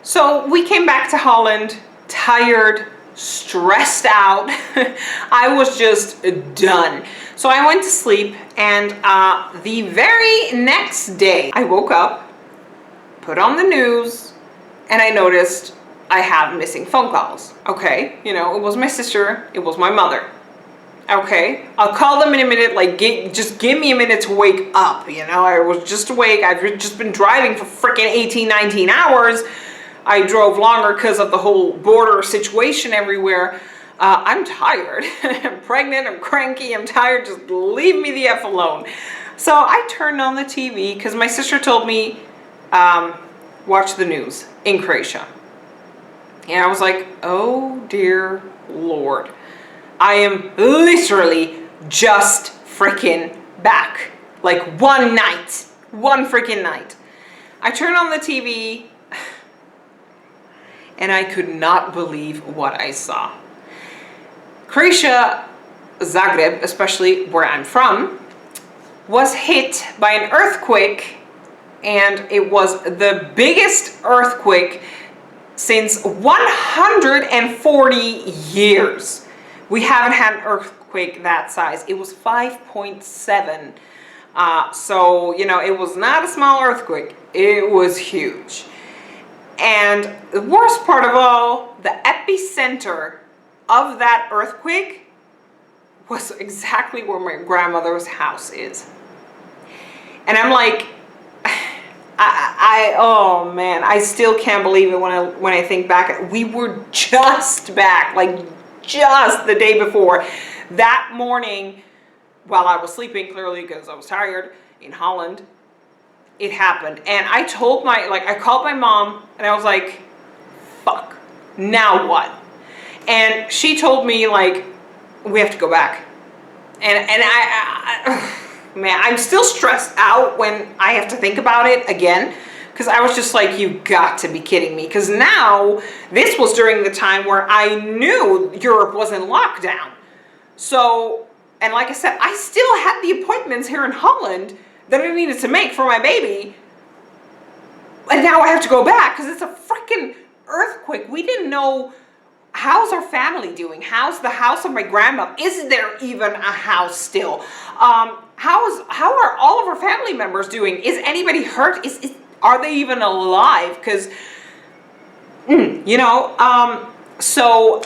So we came back to Holland, tired, stressed out. I was just done. So I went to sleep, and the very next day I woke up, put on the news, and I noticed I have missing phone calls. Okay, you know, it was my sister, it was my mother. Okay, I'll call them in a minute, like just give me a minute to wake up, you know, I was just awake, I've just been driving for freaking 18, 19 hours. I drove longer because of the whole border situation everywhere. I'm tired, I'm pregnant, I'm cranky, I'm tired, just leave me the F alone. So I turned on the TV because my sister told me, watch the news in Croatia. And I was like, oh dear Lord. I am literally just freaking back. Like one freaking night. I turned on the TV and I could not believe what I saw. Croatia, Zagreb, especially where I'm from, was hit by an earthquake, and it was the biggest earthquake since 140 years. We haven't had an earthquake that size. It was 5.7. So, you know, it was not a small earthquake. It was huge. And the worst part of all, the epicenter of that earthquake was exactly where my grandmother's house is. And I'm like, oh man, I still can't believe it when I think back. We were just back, like just the day before. That morning, while I was sleeping, clearly because I was tired, in Holland, it happened. And I told I called my mom and I was like, fuck, now what? And she told me, like, we have to go back. And man, I'm still stressed out when I have to think about it again, because I was just like, you got to be kidding me. Because now, this was during the time where I knew Europe was in lockdown. So, and like I said, I still had the appointments here in Holland that I needed to make for my baby. And now I have to go back because it's a freaking earthquake. We didn't know, how's our family doing? How's the house of my grandma? Is there even a house still? How are all of our family members doing? Is anybody hurt? Are they even alive? Because, you know, so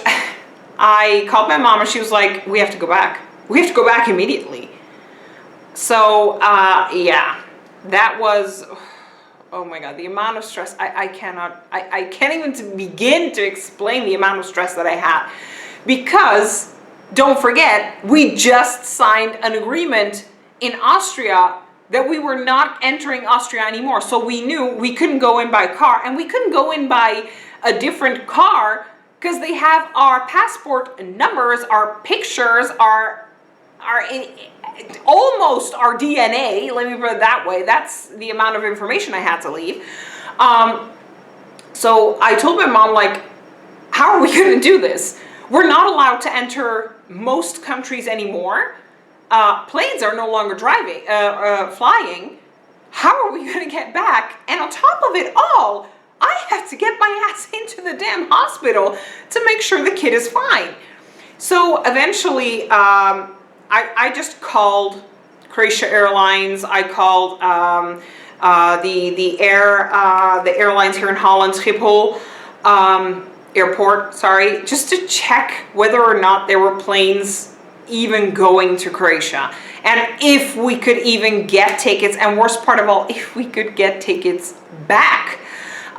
I called my mom and she was like, we have to go back. We have to go back immediately. So, yeah, that was, oh my God, the amount of stress. I can't even begin to explain the amount of stress that I had. Because, don't forget, we just signed an agreement in Austria that we were not entering Austria anymore. So we knew we couldn't go in by car, and we couldn't go in by a different car because they have our passport numbers, our pictures, almost our DNA, let me put it that way. That's the amount of information I had to leave. So I told my mom, like, how are we going to do this? We're not allowed to enter most countries anymore. Planes are no longer flying. How are we going to get back? And on top of it all, I have to get my ass into the damn hospital to make sure the kid is fine. So eventually, I just called Croatia Airlines. I called the airlines here in Holland, Schiphol airport, sorry, just to check whether or not there were planes even going to Croatia, and if we could even get tickets, and worst part of all, if we could get tickets back.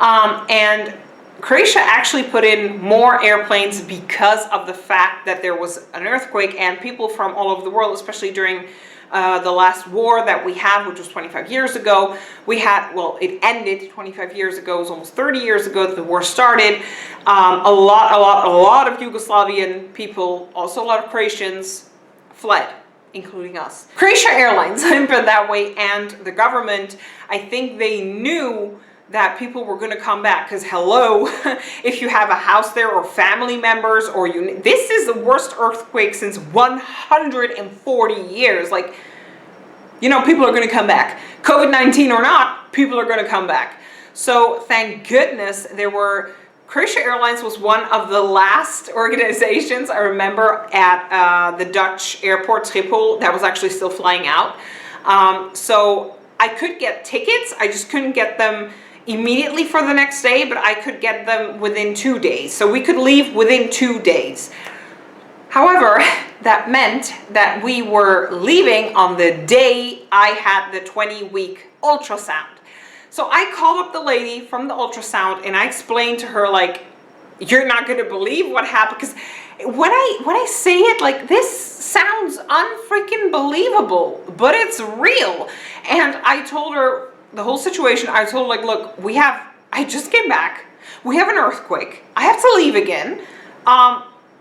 And Croatia actually put in more airplanes because of the fact that there was an earthquake, and people from all over the world, especially during the last war that we had, which was 25 years ago, we had, well, it ended 25 years ago, it was almost 30 years ago that the war started. A lot of Yugoslavian people, also a lot of Croatians, fled, including us. Croatia Airlines, let me put it that way, and the government, I think they knew that people were going to come back, because hello, if you have a house there or family members, or this is the worst earthquake since 140 years. Like, you know, people are going to come back. COVID-19 or not, people are going to come back. So thank goodness Croatia Airlines was one of the last organizations I remember at the Dutch airport Schiphol that was actually still flying out. So I could get tickets, I just couldn't get them immediately for the next day, but I could get them within 2 days. So we could leave within 2 days. However, that meant that we were leaving on the day I had the 20-week ultrasound. So I called up the lady from the ultrasound and I explained to her, like, you're not going to believe what happened. Because when I say it, like, this sounds unfreaking believable, but it's real. And I told her the whole situation. I told her, like, look, I just came back. We have an earthquake. I have to leave again.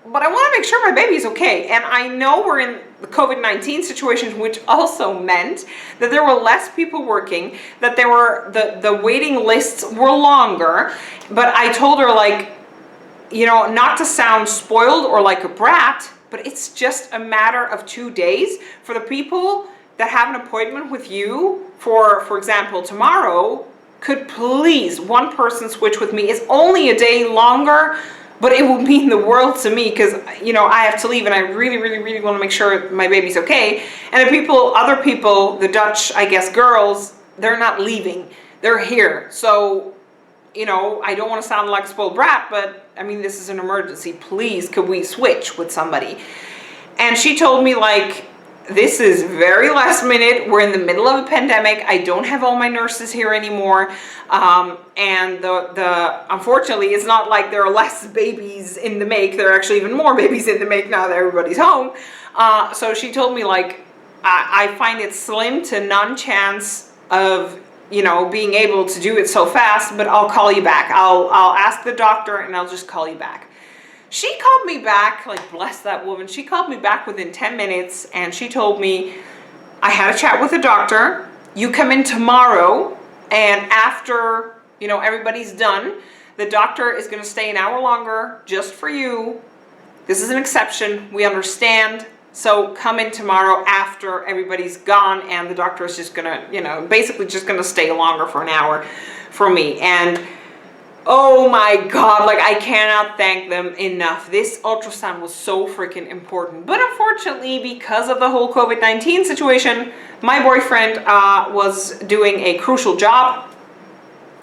But I want to make sure my baby's okay. And I know we're in the COVID-19 situation, which also meant that there were less people working, that there were the waiting lists were longer. But I told her, like, you know, not to sound spoiled or like a brat, but it's just a matter of 2 days for the people that have an appointment with you for example, tomorrow. Could please one person switch with me? It's only a day longer, but it will mean the world to me because, you know, I have to leave and I really, really, really want to make sure my baby's okay. And the other people, the Dutch, I guess, girls, they're not leaving. They're here. So, you know, I don't want to sound like a spoiled brat, but I mean, this is an emergency. Please, could we switch with somebody? And she told me, like, this is very last minute. We're in the middle of a pandemic. I don't have all my nurses here anymore. And unfortunately, it's not like there are less babies in the make. There are actually even more babies in the make now that everybody's home. So she told me, like, I find it slim to none chance of, you know, being able to do it so fast, but I'll call you back. I'll ask the doctor and I'll just call you back. She called me back, like, bless that woman. She called me back within 10 minutes and she told me, I had a chat with the doctor. You come in tomorrow and after, you know, everybody's done, the doctor is going to stay an hour longer just for you. This is an exception. We understand. So come in tomorrow after everybody's gone and the doctor is just going to, you know, basically just going to stay longer for an hour for me. And oh my God, like, I cannot thank them enough. This ultrasound was so freaking important. But unfortunately, because of the whole COVID-19 situation, my boyfriend was doing a crucial job.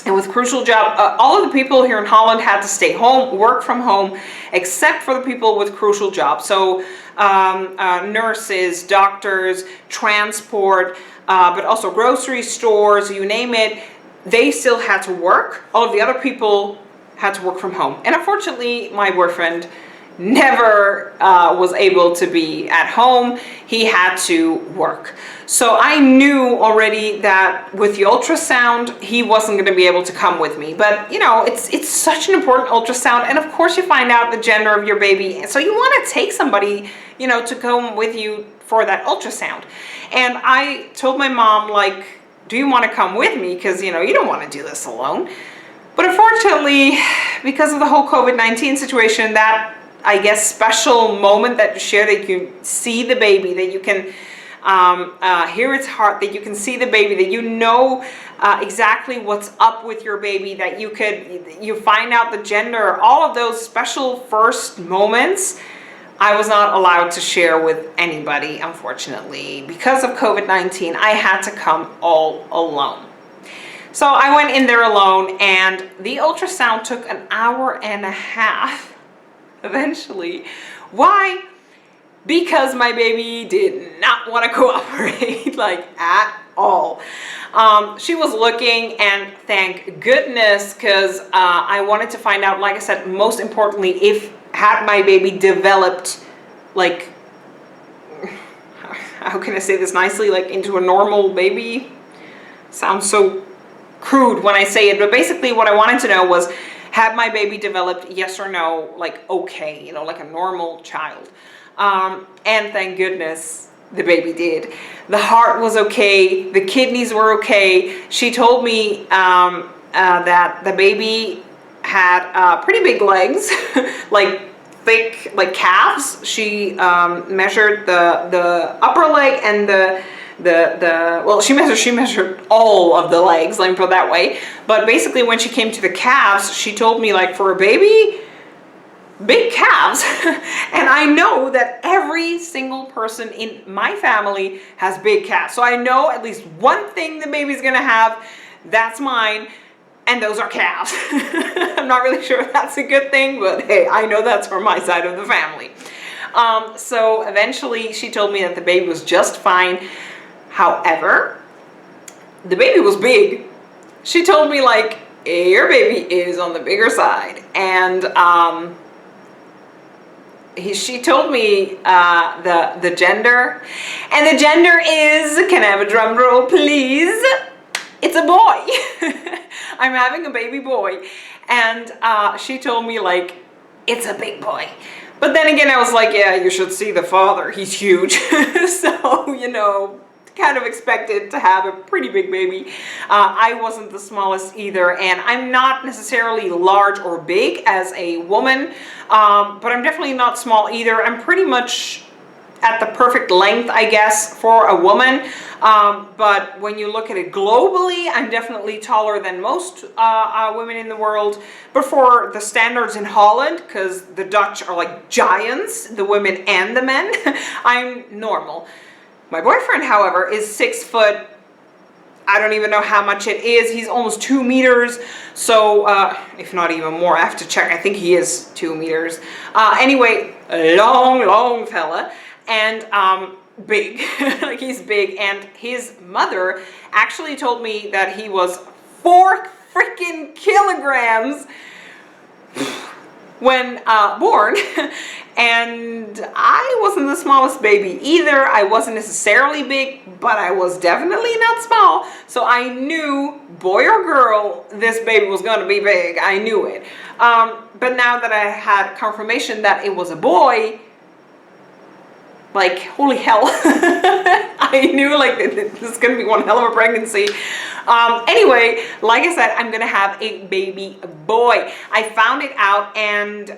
And with crucial job, all of the people here in Holland had to stay home, work from home, except for the people with crucial jobs. So nurses, doctors, transport, but also grocery stores, you name it. They still had to work. All of the other people had to work from home. And unfortunately, my boyfriend never was able to be at home. He had to work. So I knew already that with the ultrasound, he wasn't going to be able to come with me. But, you know, it's such an important ultrasound. And of course, you find out the gender of your baby. So you want to take somebody, you know, to come with you for that ultrasound. And I told my mom, like, do you want to come with me? Because, you know, you don't want to do this alone. But unfortunately, because of the whole COVID-19 situation, that, I guess, special moment that you share, that you can see the baby, that you can hear its heart, that you can see the baby, that you know exactly what's up with your baby, that you find out the gender, all of those special first moments, I was not allowed to share with anybody, unfortunately. Because of COVID-19, I had to come all alone. So I went in there alone, and the ultrasound took an hour and a half, eventually. Why? Because my baby did not want to cooperate, like, at all. She was looking, and thank goodness, because I wanted to find out, like I said, most importantly, had my baby developed, like, how can I say this nicely, like, into a normal baby? Sounds so crude when I say it, but basically what I wanted to know was, had my baby developed, yes or no, like, okay, you know, like a normal child. And thank goodness the baby did. The heart was okay, the kidneys were okay. She told me that the baby had pretty big legs, like thick, like calves. She measured the upper leg and well, she measured all of the legs, let me put it that way. But basically when she came to the calves, she told me, like, for a baby, big calves. And I know that every single person in my family has big calves. So I know at least one thing the baby's gonna have, that's mine, and those are calves. I'm not really sure if that's a good thing, but hey, I know that's from my side of the family. So eventually she told me that the baby was just fine. However, the baby was big. She told me, like, your baby is on the bigger side. And she told me the gender. And the gender is, can I have a drum roll, please? It's a boy. I'm having a baby boy. And she told me, like, it's a big boy. But then again, I was like, yeah, you should see the father. He's huge. So, you know, kind of expected to have a pretty big baby. I wasn't the smallest either, and I'm not necessarily large or big as a woman, but I'm definitely not small either. I'm pretty much at the perfect length, I guess, for a woman. But when you look at it globally, I'm definitely taller than most women in the world. But for the standards in Holland, because the Dutch are like giants, the women and the men, I'm normal. My boyfriend, however, is 6 foot. I don't even know how much it is. He's almost 2 meters. So, if not even more, I have to check. I think he is 2 meters. Anyway, long fella. And big. Like, he's big. And his mother actually told me that he was 4 freaking kilograms when born. And I wasn't the smallest baby either. I wasn't necessarily big, but I was definitely not small. So I knew, boy or girl, this baby was going to be big. I knew it. But now that I had confirmation that it was a boy, like, holy hell. I knew, like, this is going to be one hell of a pregnancy. Anyway, like I said, I'm going to have a baby boy. I found it out, and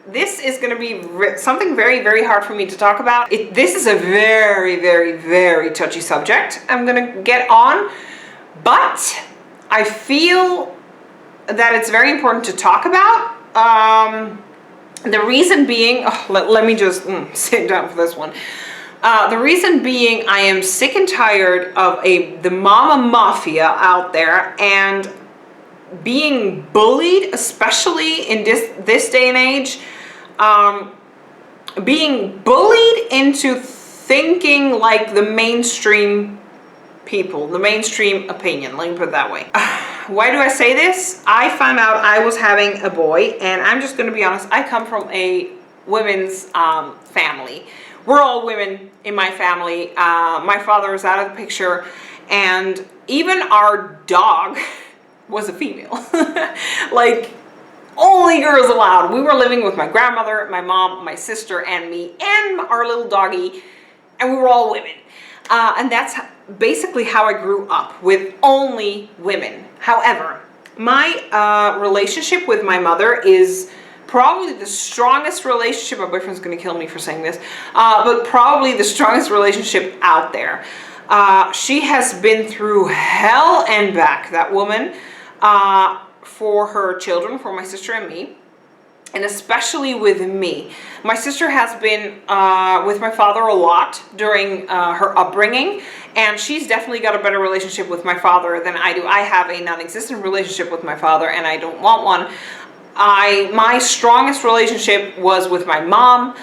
this is going to be something very, very hard for me to talk about. This is a very, very, very touchy subject I'm going to get on, but I feel that it's very important to talk about. The reason being, let me just sit down for this one. The reason being, I am sick and tired of the mama mafia out there, and being bullied, especially in this day and age, being bullied into thinking like the mainstream people, the mainstream opinion, let me put it that way. Why do I say this? I found out I was having a boy, and I'm just going to be honest, I come from a women's family. We're all women in my family. My father is out of the picture, and even our dog was a female. Like, only girls allowed. We were living with my grandmother, my mom, my sister, and me, and our little doggy, and we were all women. And that's basically how I grew up, with only women. However, my relationship with my mother is probably the strongest relationship. My boyfriend's going to kill me for saying this, but probably the strongest relationship out there. She has been through hell and back, that woman, for her children, for my sister and me, and especially with me. My sister has been with my father a lot during her upbringing, and she's definitely got a better relationship with my father than I do. I have a non-existent relationship with my father, and I don't want one. My strongest relationship was with my mom,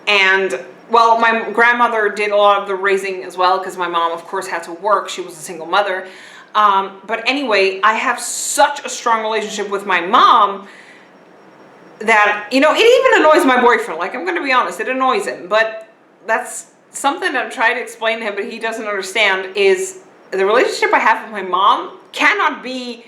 and well, my grandmother did a lot of the raising as well, because my mom, of course, had to work. She was a single mother. But anyway, I have such a strong relationship with my mom that, you know, it even annoys my boyfriend. Like, I'm going to be honest, it annoys him. But that's something that I'm trying to explain to him, but he doesn't understand, is the relationship I have with my mom cannot be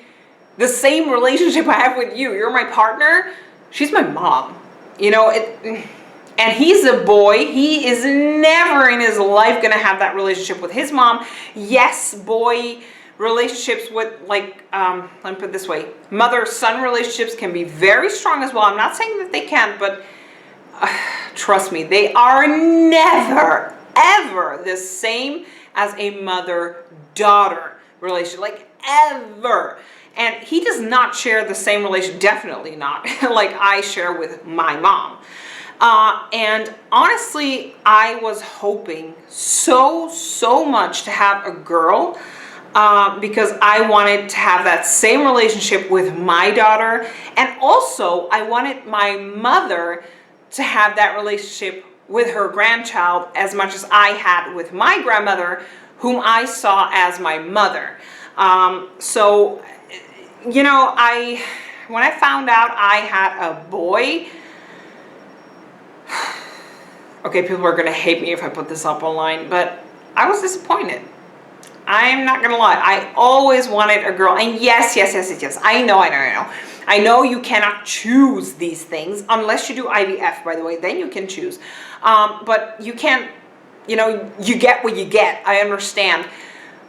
the same relationship I have with you. You're my partner. She's my mom. You know, and he's a boy. He is never in his life going to have that relationship with his mom. Yes, boy relationships with, like, let me put it this way, mother-son relationships can be very strong as well. I'm not saying that they can't, but trust me, they are never, ever the same as a mother-daughter relationship, like ever. And he does not share the same relation, definitely not, like I share with my mom. And honestly, I was hoping so much to have a girl, because I wanted to have that same relationship with my daughter. And also I wanted my mother to have that relationship with her grandchild as much as I had with my grandmother, whom I saw as my mother. So, you know, when I found out I had a boy, okay, people are gonna hate me if I put this up online, but I was disappointed. I'm not gonna lie, I always wanted a girl, and yes, I know. I know you cannot choose these things unless you do IVF, by the way, then you can choose. But you can't, you know, you get what you get, I understand.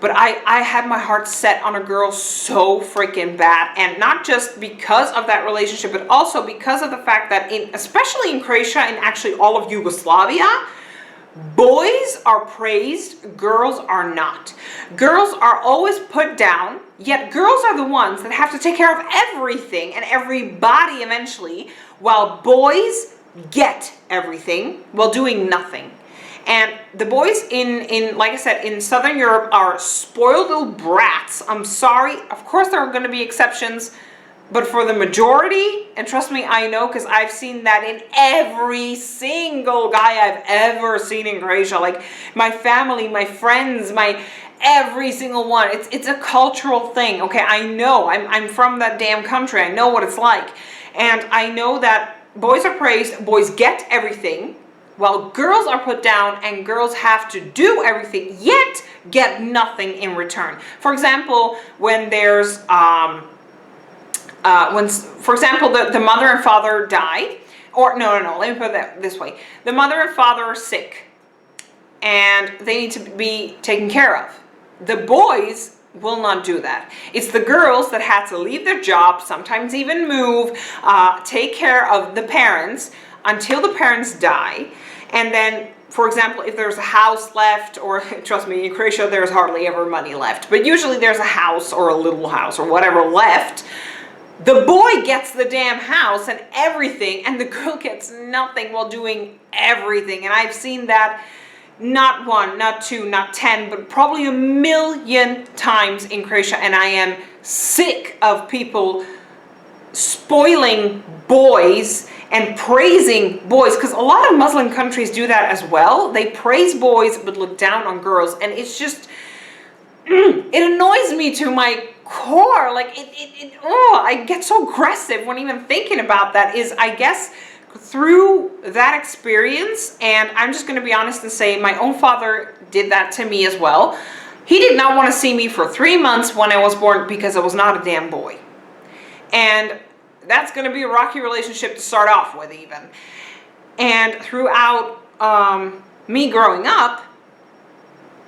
But I had my heart set on a girl so freaking bad, and not just because of that relationship, but also because of the fact that especially in Croatia and actually all of Yugoslavia, boys are praised, girls are not. Girls are always put down, yet girls are the ones that have to take care of everything and everybody eventually, while boys get everything while doing nothing. And the boys in like I said, in Southern Europe are spoiled little brats. I'm sorry. Of course, there are going to be exceptions. But for the majority, and trust me, I know, because I've seen that in every single guy I've ever seen in Croatia. Like my family, my friends, every single one. It's a cultural thing. Okay, I know. I'm from that damn country. I know what it's like. And I know that boys are praised, boys get everything, while girls are put down and girls have to do everything, yet get nothing in return. For example, when there's, for example, the mother and father died, or no, let me put it this way. The mother and father are sick and they need to be taken care of. The boys will not do that. It's the girls that had to leave their job, sometimes even move, take care of the parents until the parents die. And then, for example, if there's a house left, or trust me, in Croatia there's hardly ever money left, but usually there's a house or a little house or whatever left, the boy gets the damn house and everything, and the girl gets nothing while doing everything. And I've seen that not one, not two, not 10, but probably a million times in Croatia, and I am sick of people spoiling boys and praising boys, because a lot of Muslim countries do that as well. They praise boys but look down on girls, and it's just, it annoys me to my core. Like I get so aggressive when even thinking about that. Is, I guess, through that experience, and I'm just going to be honest and say my own father did that to me as well. He did not want to see me for 3 months when I was born because I was not a damn boy. And that's going to be a rocky relationship to start off with even. And throughout me growing up,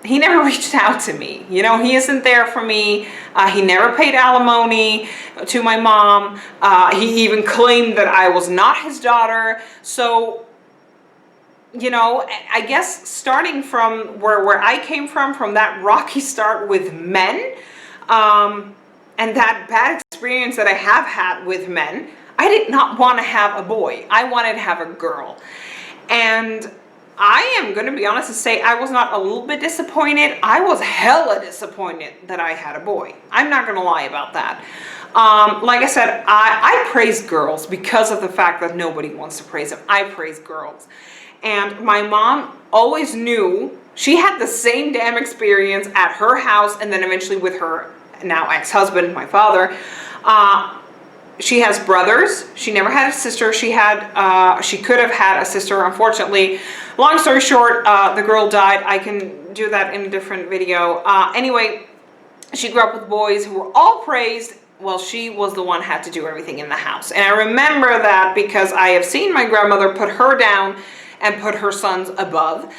he never reached out to me. You know, he isn't there for me. He never paid alimony to my mom. He even claimed that I was not his daughter. So, you know, I guess starting from where I came from that rocky start with men, and that bad experience that I have had with men, I did not want to have a boy. I wanted to have a girl. And I am going to be honest and say I was not a little bit disappointed. I was hella disappointed that I had a boy. I'm not going to lie about that. Like I said, I praise girls because of the fact that nobody wants to praise them. I praise girls. And my mom always knew, she had the same damn experience at her house and then eventually with her now ex-husband, my father. She has brothers. She never had a sister. She could have had a sister, unfortunately. Long story short, the girl died. I can do that in a different video. Anyway, she grew up with boys who were all praised. Well, she was the one who had to do everything in the house. And I remember that because I have seen my grandmother put her down and put her sons above,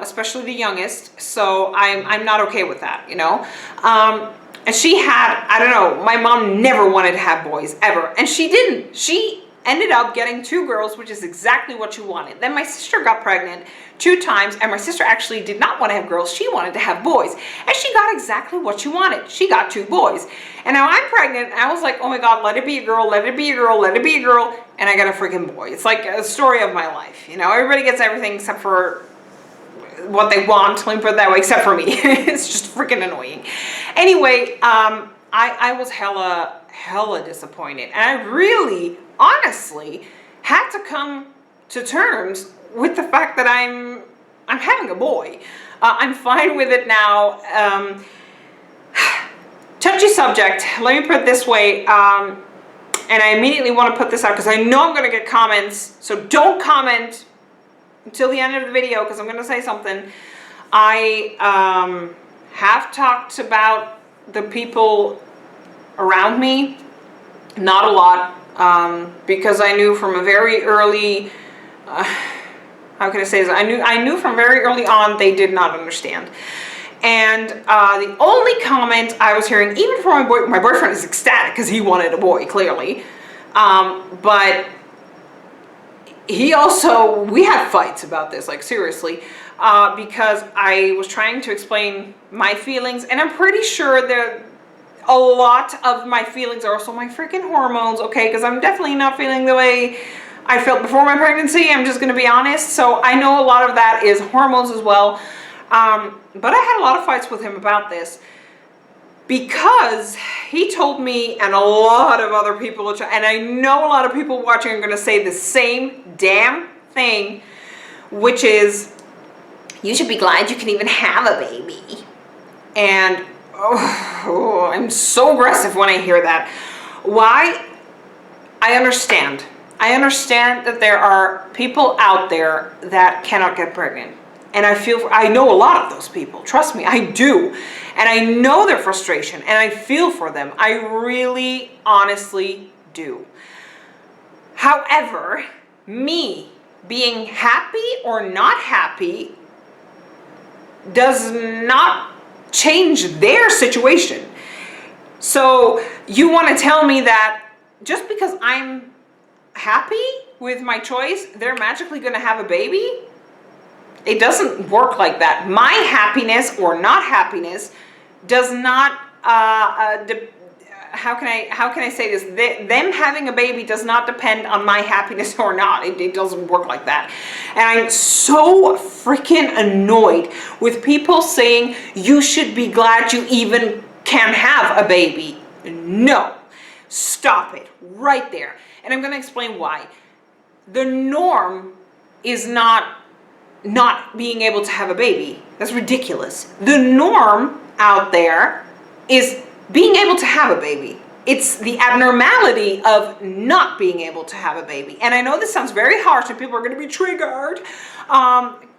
especially the youngest. So I'm not okay with that, you know. And she had, I don't know, my mom never wanted to have boys, ever. And she didn't. She ended up getting 2 girls, which is exactly what you wanted. Then my sister got pregnant 2 times, and my sister actually did not want to have girls. She wanted to have boys, and she got exactly what she wanted. She got 2 boys. And now I'm pregnant, and I was like, oh my God, let it be a girl, let it be a girl, let it be a girl, and I got a freaking boy. It's like a story of my life. You know, everybody gets everything except for what they want, let me put it that way, except for me. It's just freaking annoying. Anyway, I was hella disappointed, and I really, honestly, had to come to terms with the fact that I'm having a boy. I'm fine with it now. Touchy subject, let me put it this way, and I immediately want to put this out because I know I'm going to get comments, so don't comment until the end of the video because I'm going to say something. I have talked about the people around me, not a lot, because I knew from a very early, how can I say this? I knew from very early on they did not understand. And the only comment I was hearing, even from my boyfriend is ecstatic because he wanted a boy, clearly, but he also, we had fights about this, like seriously, because I was trying to explain my feelings, and I'm pretty sure that a lot of my feelings are also my freaking hormones, okay, because I'm definitely not feeling the way I felt before my pregnancy, I'm just going to be honest, so I know a lot of that is hormones as well, but I had a lot of fights with him about this, because he told me, and a lot of other people, and I know a lot of people watching are going to say the same damn thing, which is, you should be glad you can even have a baby. And oh, I'm so aggressive when I hear that. Why? I understand. I understand that there are people out there that cannot get pregnant. And I know a lot of those people. Trust me, I do. And I know their frustration, and I feel for them. I really, honestly do. However, me being happy or not happy does not change their situation. So you want to tell me that just because I'm happy with my choice, they're magically going to have a baby? It doesn't work like that. My happiness or not happiness does not, how can I say this? Them having a baby does not depend on my happiness or not. It doesn't work like that. And I'm so freaking annoyed with people saying you should be glad you even can have a baby. No, stop it right there. And I'm going to explain why. The norm is not being able to have a baby. That's ridiculous. The norm out there is being able to have a baby. It's the abnormality of not being able to have a baby. And I know this sounds very harsh and people are going to be triggered,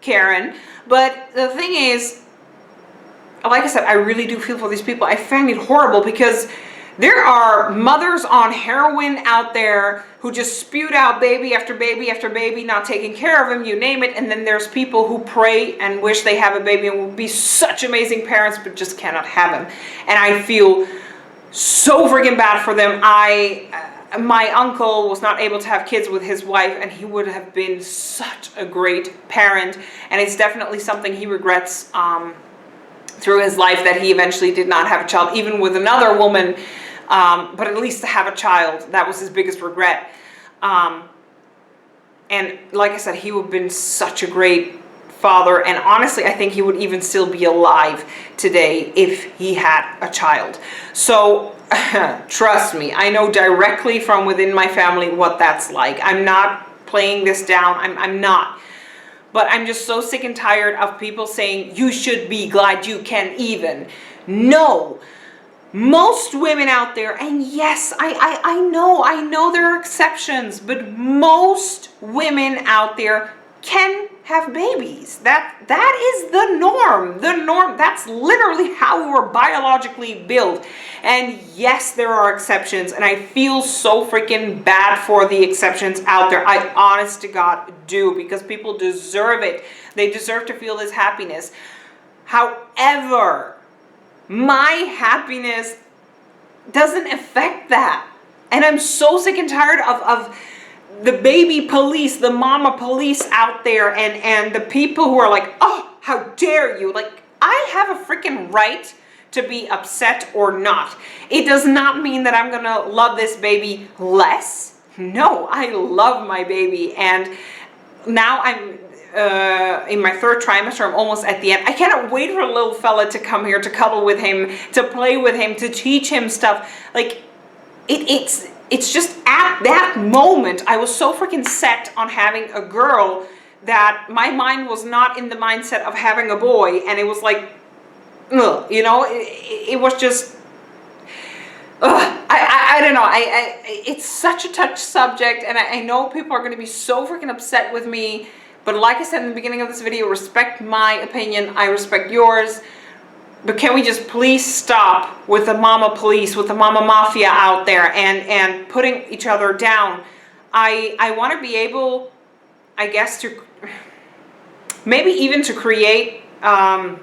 Karen, but the thing is, like I said, I really do feel for these people. I find it horrible because there are mothers on heroin out there who just spewed out baby after baby after baby, not taking care of them, you name it. And then there's people who pray and wish they have a baby and will be such amazing parents, but just cannot have them. And I feel so freaking bad for them. My uncle was not able to have kids with his wife, and he would have been such a great parent. And it's definitely something he regrets through his life, that he eventually did not have a child, even with another woman. But at least to have a child, that was his biggest regret. And like I said, he would have been such a great father. And honestly, I think he would even still be alive today if he had a child. So trust me, I know directly from within my family what that's like. I'm not playing this down. I'm not. But I'm just so sick and tired of people saying, you should be glad you can even. No. Most women out there, and yes, I know there are exceptions, but most women out there can have babies. That is the norm. The norm, that's literally how we were biologically built. And yes, there are exceptions, and I feel so freaking bad for the exceptions out there. I honest to God do, because people deserve it. They deserve to feel this happiness. However, my happiness doesn't affect that. And I'm so sick and tired of the baby police, the mama police out there, and the people who are like, oh, how dare you? Like, I have a freaking right to be upset or not. It does not mean that I'm gonna love this baby less. No, I love my baby, and now I'm in my 3rd trimester. I'm almost at the end. I cannot wait for a little fella to come here, to cuddle with him, to play with him, to teach him stuff. Like, it's just at that moment, I was so freaking set on having a girl that my mind was not in the mindset of having a boy, and it was like, ugh, you know, it was just, I don't know, it's such a touchy subject, and I know people are going to be so freaking upset with me, but like I said in the beginning of this video, respect my opinion, I respect yours, but can we just please stop with the mama police, with the mama mafia out there, and putting each other down. I want to be able, I guess, to maybe even to create, I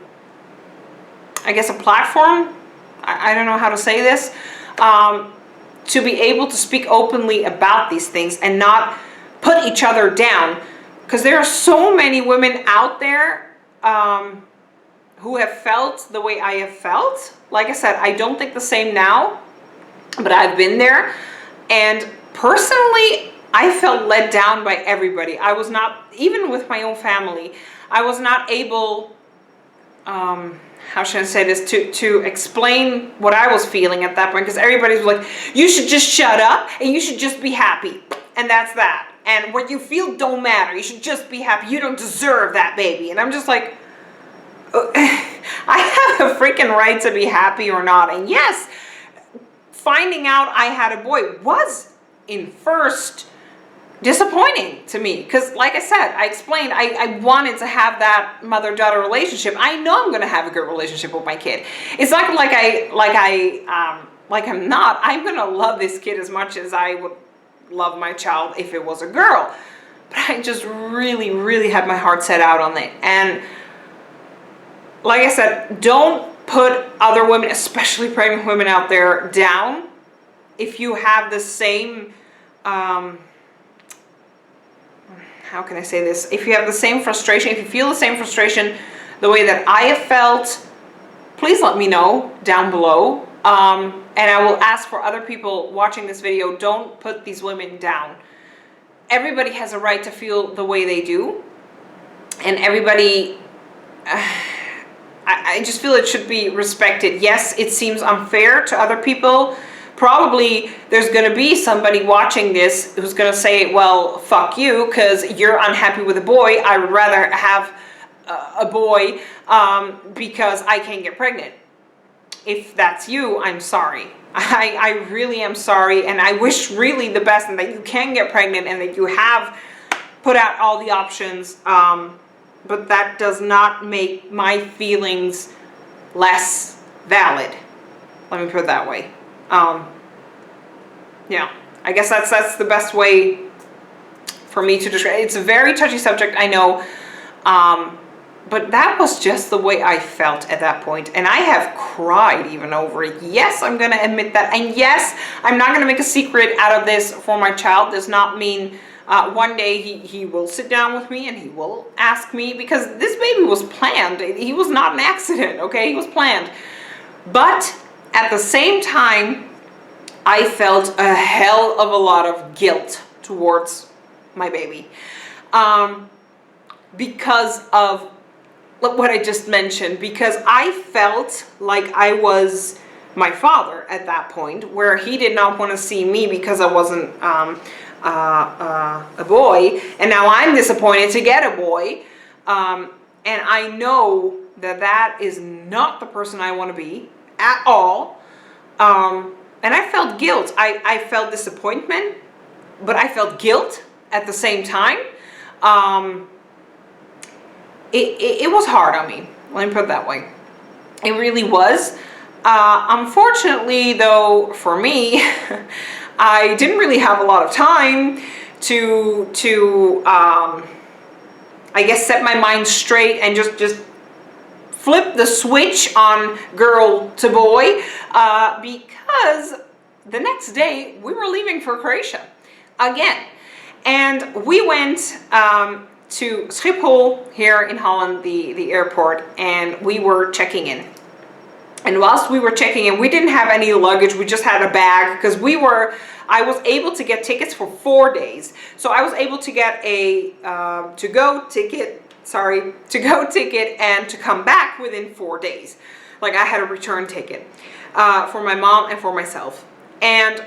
guess, a platform, I don't know how to say this, to be able to speak openly about these things and not put each other down, because there are so many women out there who have felt the way I have felt. Like I said, I don't think the same now, but I've been there, and personally I felt let down by everybody. I was not, even with my own family, I was not able, how should I say this, to explain what I was feeling at that point, because everybody was like, you should just shut up and you should just be happy, and that's that, and what you feel don't matter, you should just be happy, you don't deserve that baby. And I'm just like, I have a freaking right to be happy or not. And yes, finding out I had a boy was in first disappointing to me, because like I said, I explained, I wanted to have that mother-daughter relationship. I know I'm going to have a good relationship with my kid. It's not like I'm not. I'm going to love this kid as much as I would love my child if it was a girl. But I just really, really had my heart set out on it. And like I said, don't put other women, especially pregnant women out there, down if you have the same, how can I say this? If you have the same frustration, if you feel the same frustration the way that I have felt, please let me know down below. And I will ask for other people watching this video, don't put these women down. Everybody has a right to feel the way they do. And everybody, I just feel it should be respected. Yes, it seems unfair to other people. Probably there's going to be somebody watching this who's going to say, well, fuck you, because you're unhappy with a boy. I would rather have a boy because I can't get pregnant. If that's you, I'm sorry. I really am sorry, and I wish really the best, and that you can get pregnant and that you have put out all the options. But that does not make my feelings less valid. Let me put it that way. Yeah, I guess that's the best way for me to describe it. It's a very touchy subject, I know. But that was just the way I felt at that point. And I have cried even over it. Yes, I'm going to admit that. And yes, I'm not going to make a secret out of this for my child. Does not mean one day he will sit down with me and he will ask me, because this baby was planned. He was not an accident, okay? He was planned. But at the same time, I felt a hell of a lot of guilt towards my baby. Because of what I just mentioned, because I felt like I was my father at that point, where he did not want to see me because I wasn't a boy, and now I'm disappointed to get a boy, and I know that that is not the person I want to be at all, and I felt guilt. I felt disappointment, but I felt guilt at the same time. It was hard on me, let me put it that way. It really was. Unfortunately, though, for me, I didn't really have a lot of time to I guess set my mind straight and just flip the switch on girl to boy, because the next day we were leaving for Croatia again. And we went to Schiphol here in Holland, the airport, and we were checking in. And whilst we were checking in, we didn't have any luggage. We just had a bag because I was able to get tickets for 4 days. So I was able to get a to-go ticket and to come back within 4 days. Like I had a return ticket for my mom and for myself. And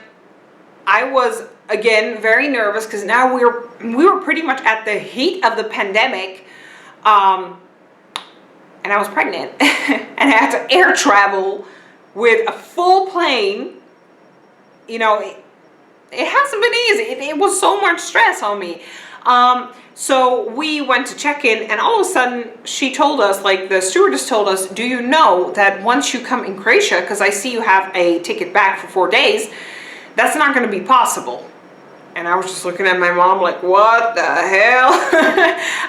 I was, again, very nervous because now we were pretty much at the heat of the pandemic. And I was pregnant and I had to air travel with a full plane. You know, it hasn't been easy. It was so much stress on me. So we went to check in, and all of a sudden she told us, like the stewardess told us, do you know that once you come in Croatia, because I see you have a ticket back for 4 days, that's not going to be possible. And I was just looking at my mom like, what the hell?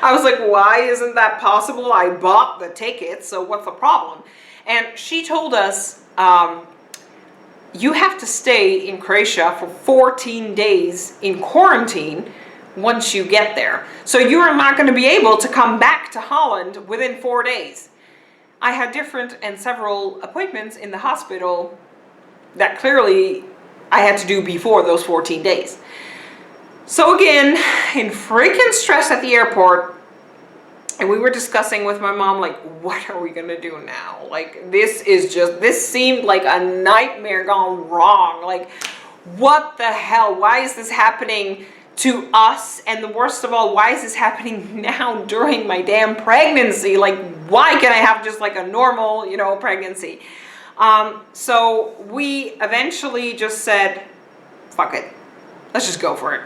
I was like, why isn't that possible? I bought the ticket, so what's the problem? And she told us, you have to stay in Croatia for 14 days in quarantine once you get there. So you are not going to be able to come back to Holland within 4 days. I had different and several appointments in the hospital that clearly I had to do before those 14 days. So again, in freaking stress at the airport, and we were discussing with my mom, like, what are we gonna do now? Like, this seemed like a nightmare gone wrong. Like, what the hell? Why is this happening to us? And the worst of all, why is this happening now during my damn pregnancy? Like, why can't I have just like a normal, pregnancy? So we eventually just said, fuck it. Let's just go for it.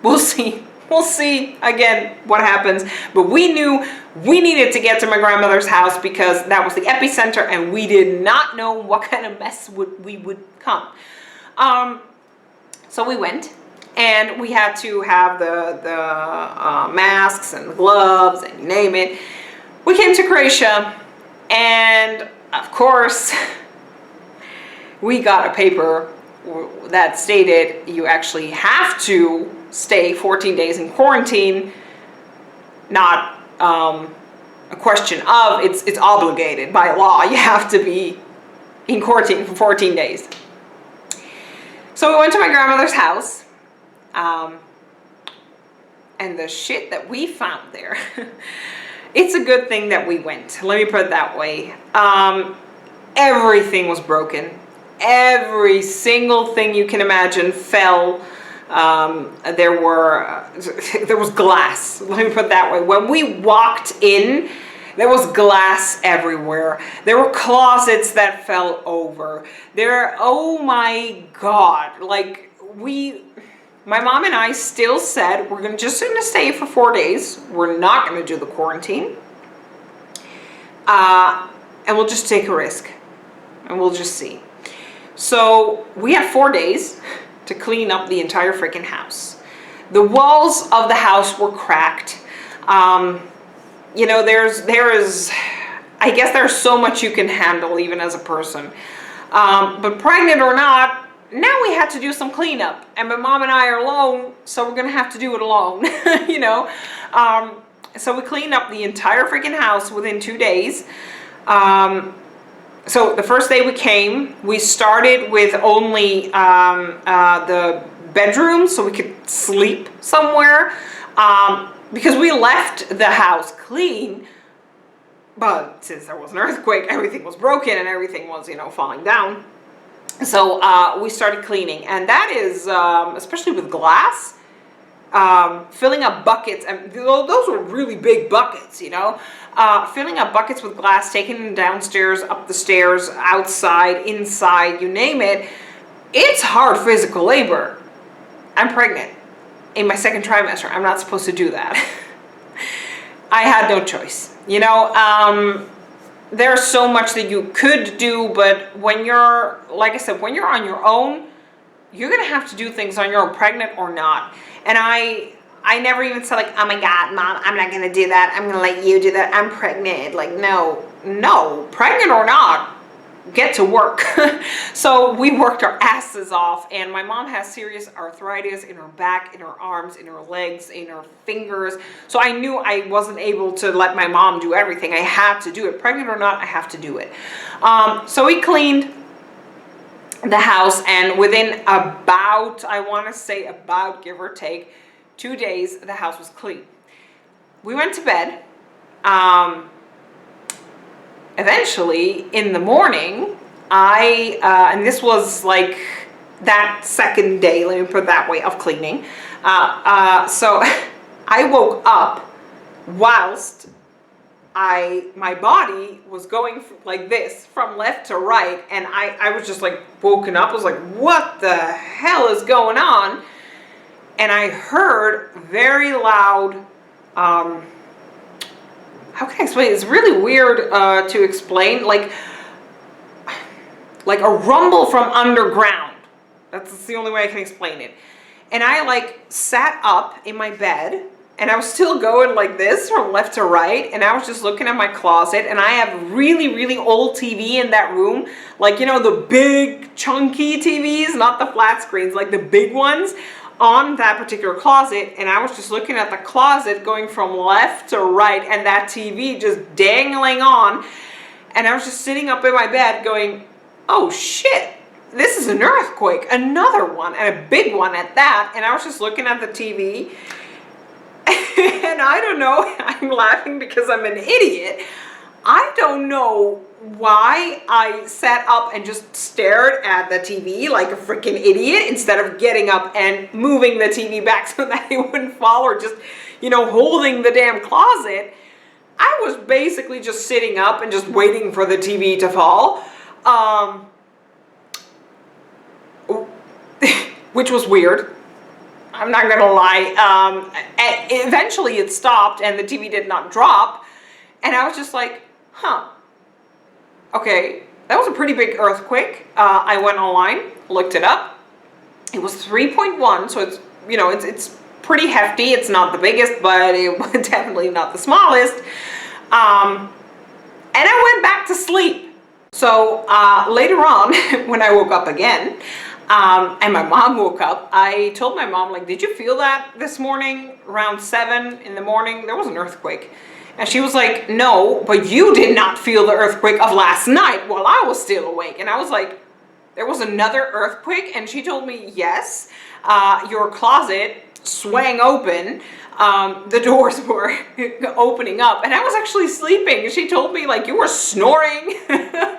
We'll see. We'll see again what happens. But we knew we needed to get to my grandmother's house because that was the epicenter, and we did not know what kind of mess we would come. So we went, and we had to have the masks and the gloves and you name it. We came to Croatia, and of course, we got a paper that stated you actually have to stay 14 days in quarantine. Not a question of, it's obligated by law. You have to be in quarantine for 14 days. So we went to my grandmother's house, and the shit that we found there, it's a good thing that we went. Let me put it that way. Everything was broken. Every single thing you can imagine fell. There was glass. Let me put it that way. When we walked in, there was glass everywhere. There were closets that fell over. Oh my God. Like, my mom and I still said, we're just going to stay for 4 days. We're not going to do the quarantine. And we'll just take a risk. And we'll just see. So we had 4 days to clean up the entire freaking house. The walls of the house were cracked. I guess there's so much you can handle even as a person. But pregnant or not, now we had to do some cleanup. And my mom and I are alone, so we're gonna have to do it alone, So we cleaned up the entire freaking house within 2 days. So the first day we came, we started with only the bedroom so we could sleep somewhere, because we left the house clean, but since there was an earthquake, everything was broken and everything was, falling down. So we started cleaning, and that is, especially with glass, filling up buckets, and those were really big buckets, filling up buckets with glass, taking them downstairs, up the stairs, outside, inside, you name it. It's hard physical labor. I'm pregnant in my second trimester. I'm not supposed to do that. I had no choice. There's so much that you could do, but when you're, like I said, when you're on your own, you're going to have to do things on your own, pregnant or not. And I never even said, like, oh my God, Mom, I'm not going to do that. I'm going to let you do that. I'm pregnant. Like, no, pregnant or not, get to work. So we worked our asses off, and my mom has serious arthritis in her back, in her arms, in her legs, in her fingers. So I knew I wasn't able to let my mom do everything. I had to do it. Pregnant or not, I have to do it. So we cleaned the house, and within about, I want to say about, give or take, 2 days, the house was clean. We went to bed. Eventually, in the morning, and this was like that second day, let me put it that way, of cleaning. So I woke up whilst my body was going like this from left to right, and I was just like woken up. I was like, what the hell is going on? And I heard very loud, how can I explain it? It's really weird to explain, like a rumble from underground. That's the only way I can explain it. And I like sat up in my bed, and I was still going like this from left to right, and I was just looking at my closet, and I have really, really old TV in that room, like, you know, the big chunky TVs, not the flat screens, like the big ones on that particular closet. And I was just looking at the closet going from left to right, and that TV just dangling on, and I was just sitting up in my bed going, oh shit, this is an earthquake, another one, and a big one at that. And I was just looking at the TV, and I don't know, I'm laughing because I'm an idiot. I don't know why I sat up and just stared at the TV like a freaking idiot instead of getting up and moving the TV back so that it wouldn't fall, or just, you know, holding the damn closet. I was basically just sitting up and just waiting for the TV to fall, which was weird. I'm not gonna lie. Eventually it stopped and the TV did not drop, and I was just like, huh, okay, that was a pretty big earthquake. I went online, looked it up. It was 3.1, so it's, you know, it's pretty hefty. It's not the biggest, but it was definitely not the smallest. And I went back to sleep. So later on, when I woke up again, and my mom woke up, I told my mom, like, did you feel that this morning around 7 in the morning? There was an earthquake. And she was like, no, but you did not feel the earthquake of last night while I was still awake. And I was like, there was another earthquake? And she told me, yes, your closet swang open. The doors were opening up, and I was actually sleeping. She told me, like, you were snoring,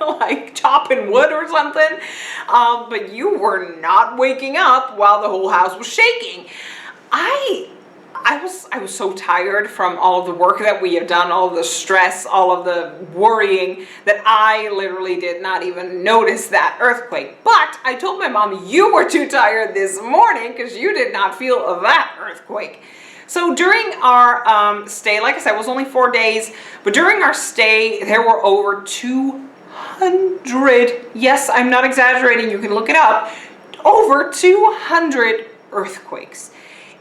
like chopping wood or something, but you were not waking up while the whole house was shaking. I was so tired from all of the work that we have done, all of the stress, all of the worrying, that I literally did not even notice that earthquake. But I told my mom, you were too tired this morning because you did not feel that earthquake. So during our stay, like I said, it was only 4 days, but during our stay, there were over 200, yes, I'm not exaggerating, you can look it up, over 200 earthquakes.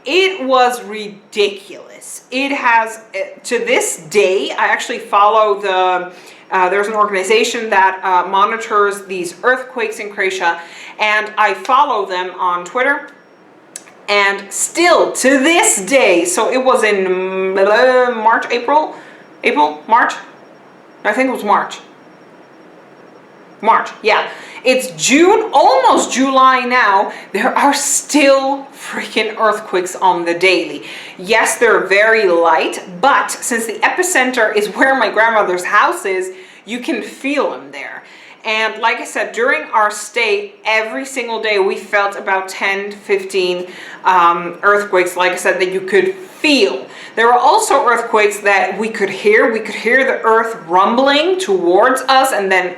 It was ridiculous. It has, to this day, I actually follow there's an organization that monitors these earthquakes in Croatia, and I follow them on Twitter. And still, to this day, so it was in March, March? I think it was March. Yeah. It's June, almost July now. There are still freaking earthquakes on the daily. Yes, they're very light, but since the epicenter is where my grandmother's house is, you can feel them there. And like I said, during our stay, every single day we felt about 10 to 15 earthquakes, like I said, that you could feel. There were also earthquakes that we could hear. We could hear the earth rumbling towards us and then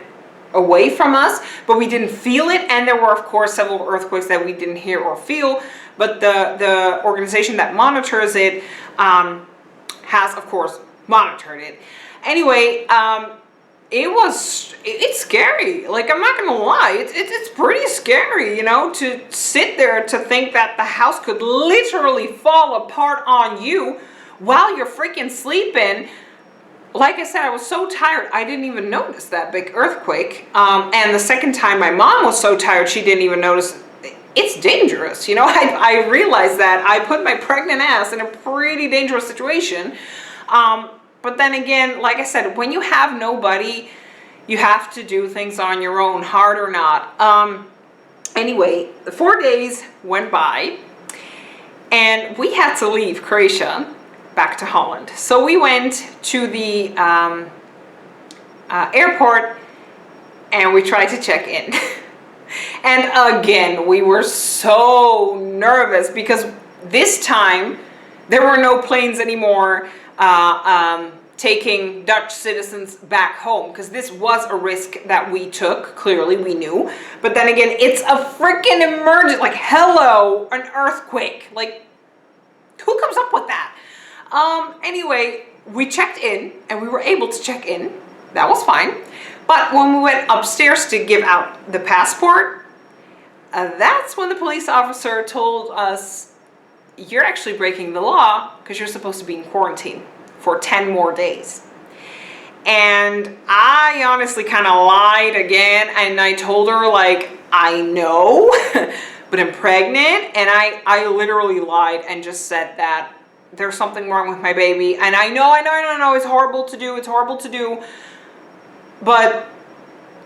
away from us, but we didn't feel it. And there were, of course, several earthquakes that we didn't hear or feel, but the organization that monitors it has, of course, monitored it. Anyway, it's scary. Like, I'm not gonna lie, it's pretty scary, you know, to sit there to think that the house could literally fall apart on you while you're freaking sleeping. like I said, I was so tired, I didn't even notice that big earthquake. And the second time, my mom was so tired, she didn't even notice. It's dangerous, you know. I realized that I put my pregnant ass in a pretty dangerous situation. But then again, like I said, when you have nobody, you have to do things on your own, hard or not. Anyway, the 4 days went by, and we had to leave Croatia back to Holland. So we went to the airport, and we tried to check in. And again, we were so nervous because this time there were no planes anymore taking Dutch citizens back home, because this was a risk that we took. Clearly we knew, but then again, it's a freaking emergency. Like, hello, an earthquake, like, who comes up with that? Anyway, we checked in, and we were able to check in. That was fine. But when we went upstairs to give out the passport, that's when the police officer told us, you're actually breaking the law because you're supposed to be in quarantine for 10 more days. And I honestly kind of lied again, and I told her, like, I know, but I'm pregnant. And I literally lied and just said that there's something wrong with my baby. And I know, it's horrible to do. But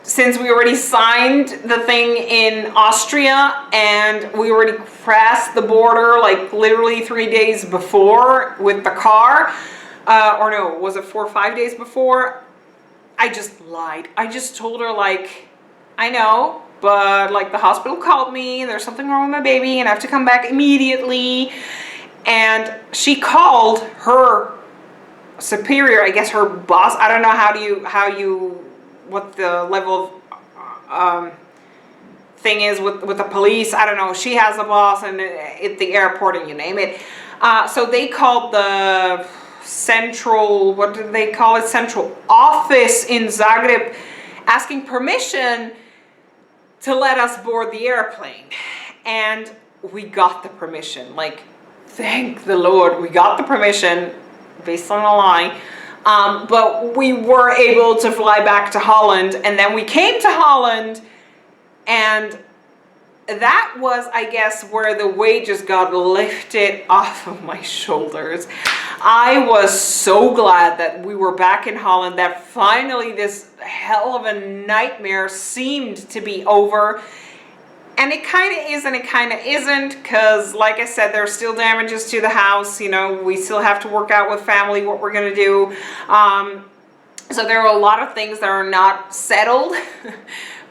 since we already signed the thing in Austria, and we already crossed the border like literally 3 days before with the car, or no, was it 4 or 5 days before? I just lied. I just told her, like, I know, but like the hospital called me, there's something wrong with my baby, and I have to come back immediately. And she called her superior, I guess her boss. I don't know what the level of thing is with the police. I don't know. She has a boss, and at the airport, and you name it. So they called the central, what do they call it? Central office in Zagreb, asking permission to let us board the airplane. And we got the permission. Like, thank the Lord, we got the permission based on a lie. But we were able to fly back to Holland, and then we came to Holland, and that was, I guess, where the weight just got lifted off of my shoulders. I was so glad that we were back in Holland, that finally this hell of a nightmare seemed to be over. And it kind of is and it kind of isn't, because like I said, there's still damages to the house. You know, we still have to work out with family what we're going to do. So there are a lot of things that are not settled,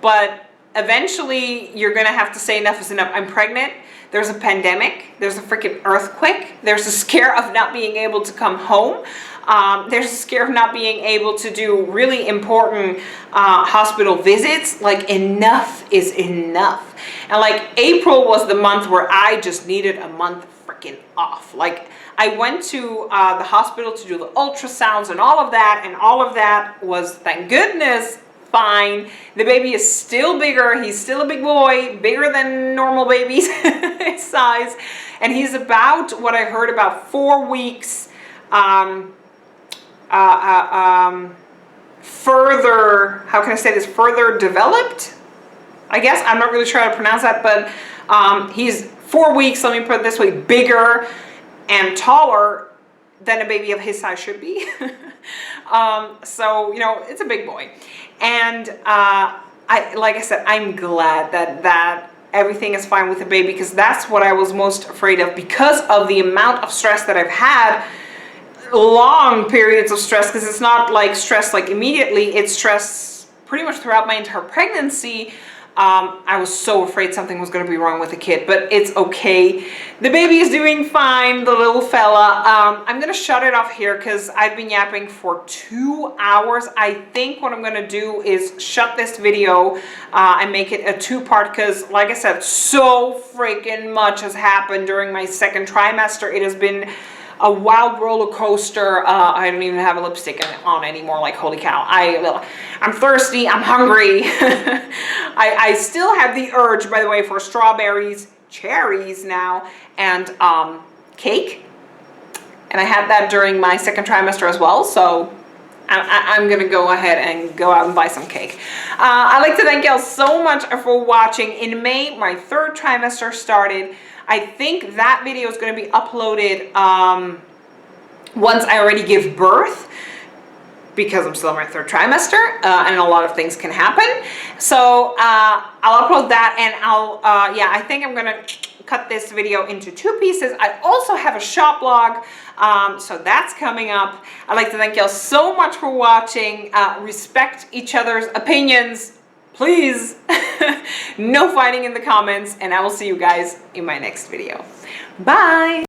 but eventually you're going to have to say enough is enough. I'm pregnant. There's a pandemic. There's a freaking earthquake. There's a scare of not being able to come home. There's a scare of not being able to do really important hospital visits. Like, enough is enough. And like, April was the month where I just needed a month freaking off. Like, I went to the hospital to do the ultrasounds and all of that. And all of that was, thank goodness, fine. The baby is still bigger. He's still a big boy, bigger than normal babies his size. And he's about, what I heard, about 4 weeks further, how can I say this, further developed, I guess. I'm not really sure how to pronounce that, but he's 4 weeks, let me put it this way, bigger and taller than a baby of his size should be. So, you know, it's a big boy. And like I said, I'm glad that everything is fine with the baby, because that's what I was most afraid of, because of the amount of stress that I've had. Long periods of stress, because it's not like stress like immediately, it's stress pretty much throughout my entire pregnancy. I was so afraid something was going to be wrong with the kid, but it's okay. The baby is doing fine, the little fella. I'm going to shut it off here because I've been yapping for 2 hours. I think what I'm going to do is shut this video and make it a two-part, because like I said, so freaking much has happened during my second trimester. It has been a wild roller coaster. I don't even have a lipstick on anymore. Like, holy cow. I'm thirsty. I'm hungry. I still have the urge, by the way, for strawberries, cherries now, and cake. And I had that during my second trimester as well. So I'm gonna go ahead and go out and buy some cake. I'd like to thank y'all so much for watching. In May, my 3rd trimester started. I think that video is gonna be uploaded once I already give birth, because I'm still in my 3rd trimester, and a lot of things can happen. So I'll upload that, and yeah, I think I'm gonna cut this video into 2 pieces. I also have a shop blog, so that's coming up. I'd like to thank y'all so much for watching. Respect each other's opinions, please. No fighting in the comments, and I will see you guys in my next video. Bye.